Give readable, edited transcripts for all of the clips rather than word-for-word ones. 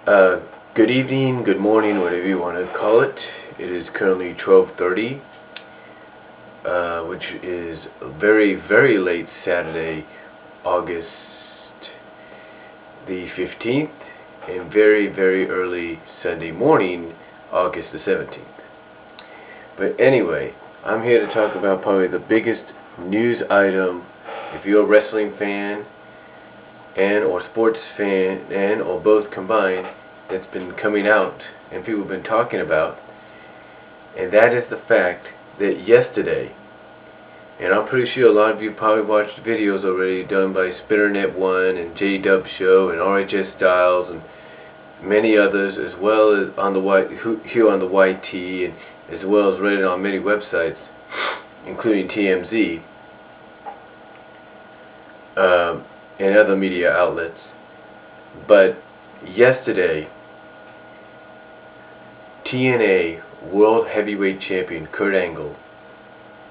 Uh, Good evening, good morning, whatever you want to call it. It is currently 12:30, which is very, very late Saturday, August the 15th, and very, very early Sunday morning, August the 17th. But anyway, I'm here to talk about probably the biggest news item. If you're a wrestling fan and or sports fan and or both combined, that's been coming out and people have been talking about, and that is the fact that yesterday, and I'm pretty sure a lot of you probably watched videos already done by SpinnerNet1 and J-Dub Show and RHS Styles and many others, as well as on the here on the YT, and as well as read on many websites, including TMZ and other media outlets. But yesterday, TNA World Heavyweight Champion Kurt Angle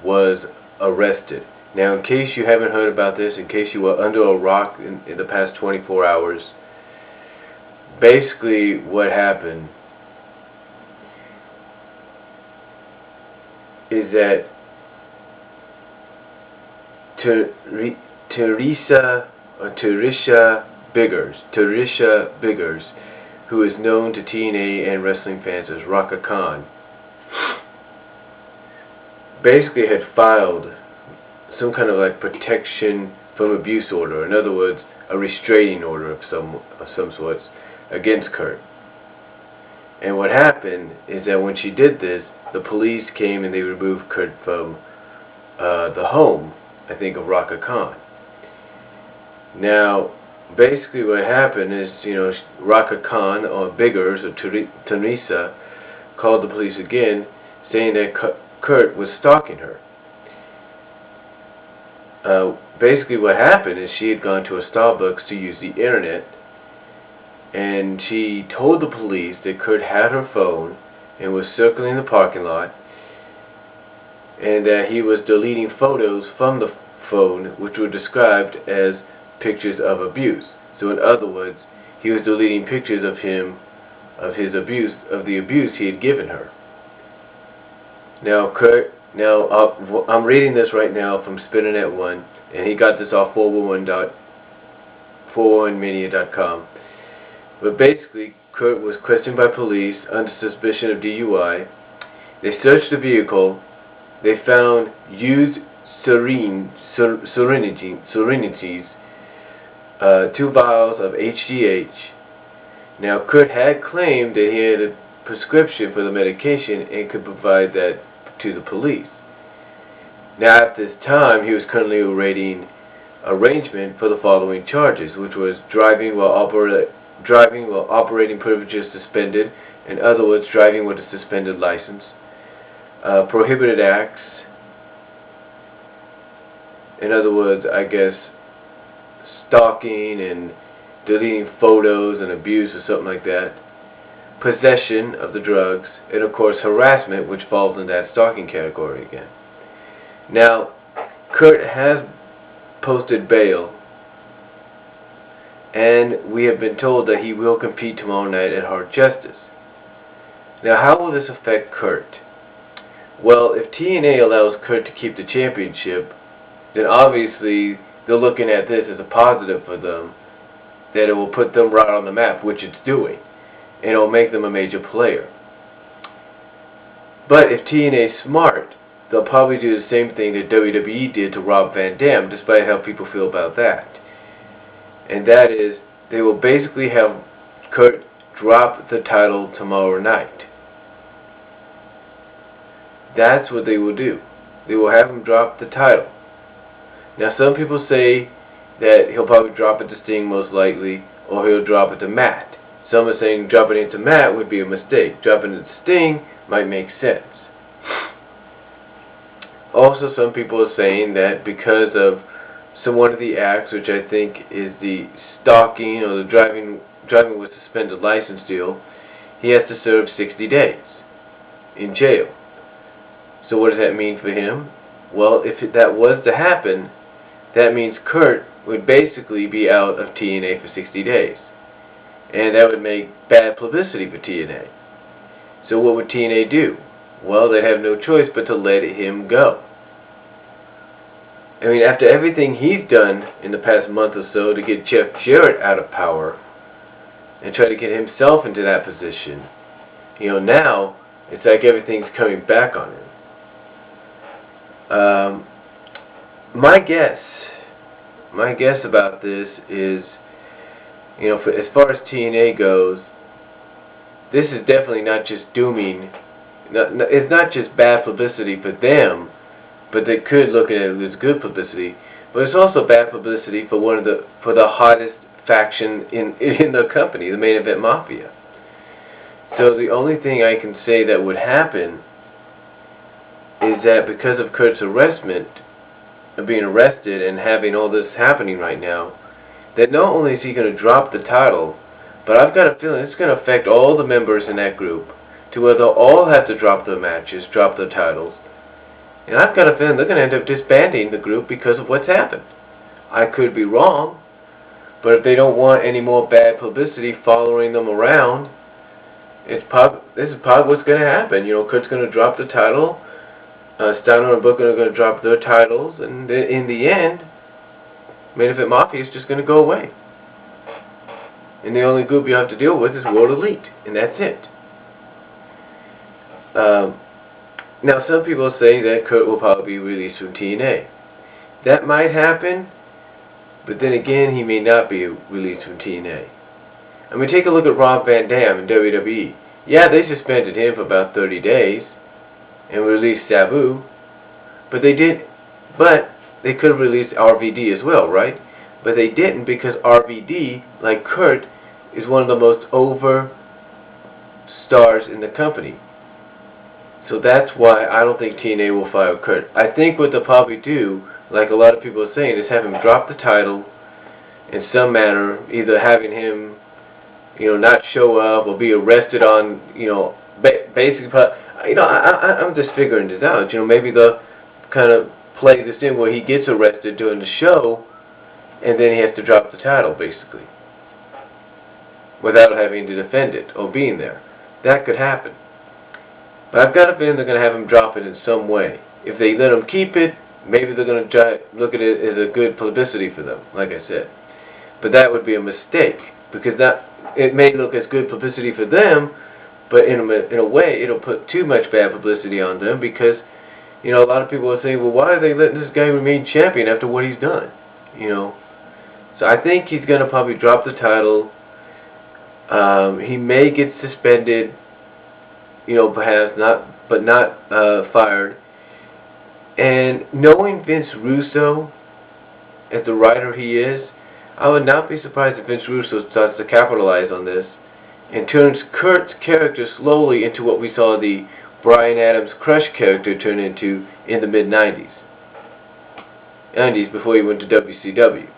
was arrested. Now, in case you haven't heard about this, in case you were under a rock in the past 24 hours, basically what happened is that Trisha Biggers, who is known to TNA and wrestling fans as Raka Khan, basically had filed some kind of like protection from abuse order. In other words, a restraining order of some sorts against Kurt. And what happened is that when she did this, the police came and they removed Kurt from the home, I think, of Raka Khan. Now, basically what happened is, Raka Khan, or Biggers, or Teresa, called the police again, saying that Kurt was stalking her. Basically what happened is she had gone to a Starbucks to use the internet, and she told the police that Kurt had her phone and was circling the parking lot, and that he was deleting photos from the phone which were described as pictures of abuse. So in other words, he was deleting pictures of him, of the abuse he had given her. Now I'm reading this right now from SpinnerNet1, and he got this off 411mania.com. But basically, Kurt was questioned by police under suspicion of DUI. They searched the vehicle. They found used Serenities, 2 vials of HGH. Now, Kurt had claimed that he had a prescription for the medication and could provide that to the police. Now, at this time, he was currently awaiting arraignment for the following charges, which was driving while operating privileges suspended, in other words, driving with a suspended license, prohibited acts, in other words, I guess, stalking and deleting photos and abuse or something like that, possession of the drugs, and of course harassment, which falls in that stalking category again. Now, Kurt has posted bail, and we have been told that he will compete tomorrow night at Hard Justice. Now, how will this affect Kurt? Well, if TNA allows Kurt to keep the championship, then obviously they're looking at this as a positive for them, that it will put them right on the map, which it's doing, and it will make them a major player. But if TNA is smart, they'll probably do the same thing that WWE did to Rob Van Dam, despite how people feel about that. And that is, they will basically have Kurt drop the title tomorrow night. That's what they will do. They will have him drop the title. Now, some people say that he'll probably drop it to Sting most likely, or he'll drop it to Matt. Some are saying dropping it to Matt would be a mistake. Dropping it to Sting might make sense. Also, some people are saying that because of one of the acts, which I think is the stalking or the driving with suspended license deal, he has to serve 60 days in jail. So what does that mean for him? Well, if that was to happen, that means Kurt would basically be out of TNA for 60 days. and that would make bad publicity for TNA. So what would TNA do? Well, they'd have no choice but to let him go. I mean, after everything he's done in the past month or so to get Jeff Jarrett out of power and try to get himself into that position, now it's like everything's coming back on him. My guess about this is, as far as TNA goes, this is definitely not just dooming. It's not just bad publicity for them, but they could look at it as good publicity. But it's also bad publicity for the hottest faction in the company, the Main Event Mafia. So the only thing I can say that would happen is that because of Kurt's being arrested and having all this happening right now, that not only is he going to drop the title, but I've got a feeling it's going to affect all the members in that group to where they'll all have to drop their matches, drop their titles. And I've got a feeling they're going to end up disbanding the group because of what's happened. I could be wrong, but if they don't want any more bad publicity following them around, this is probably what's going to happen. Kurt's going to drop the title, Steiner and Booker are going to drop their titles, and in the end, Main Event Mafia is just going to go away. And the only group you have to deal with is World Elite, and that's it. Now, some people say that Kurt will probably be released from TNA. That might happen, but then again, he may not be released from TNA. I mean, take a look at Rob Van Dam in WWE. Yeah, they suspended him for about 30 days and released Sabu, but they could have released RVD as well, right? But they didn't, because RVD, like Kurt, is one of the most over stars in the company. So that's why I don't think TNA will fire Kurt. I think what they'll probably do, like a lot of people are saying, is have him drop the title in some manner, either having him, not show up or be arrested on, basically, I'm just figuring this out. Maybe they'll kind of play this in where he gets arrested during the show, and then he has to drop the title, basically, without having to defend it or being there. That could happen. But I've got a feeling they're going to have him drop it in some way. If they let him keep it, maybe they're going to look at it as a good publicity for them, like I said. But that would be a mistake, because it may look as good publicity for them, but in a way, it'll put too much bad publicity on them, because, a lot of people are saying, well, why are they letting this guy remain champion after what he's done? So I think he's going to probably drop the title. He may get suspended, perhaps not fired. And knowing Vince Russo as the writer he is, I would not be surprised if Vince Russo starts to capitalize on this and turns Kurt's character slowly into what we saw the Bryan Adams Crush character turn into in the mid-90s. Before he went to WCW.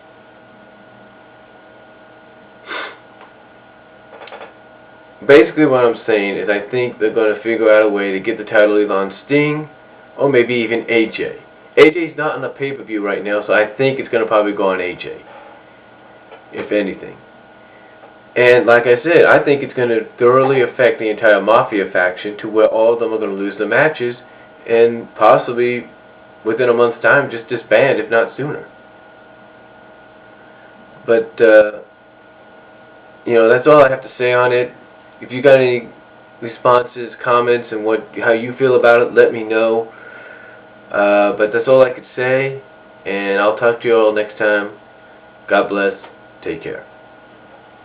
Basically what I'm saying is I think they're going to figure out a way to get the title either on Sting or maybe even AJ. AJ's not on the pay-per-view right now, so I think it's going to probably go on AJ, if anything. And like I said, I think it's going to thoroughly affect the entire Mafia faction to where all of them are going to lose their matches and possibly within a month's time just disband, if not sooner. But, that's all I have to say on it. If you got any responses, comments, and how you feel about it, let me know. But that's all I could say, and I'll talk to you all next time. God bless. Take care.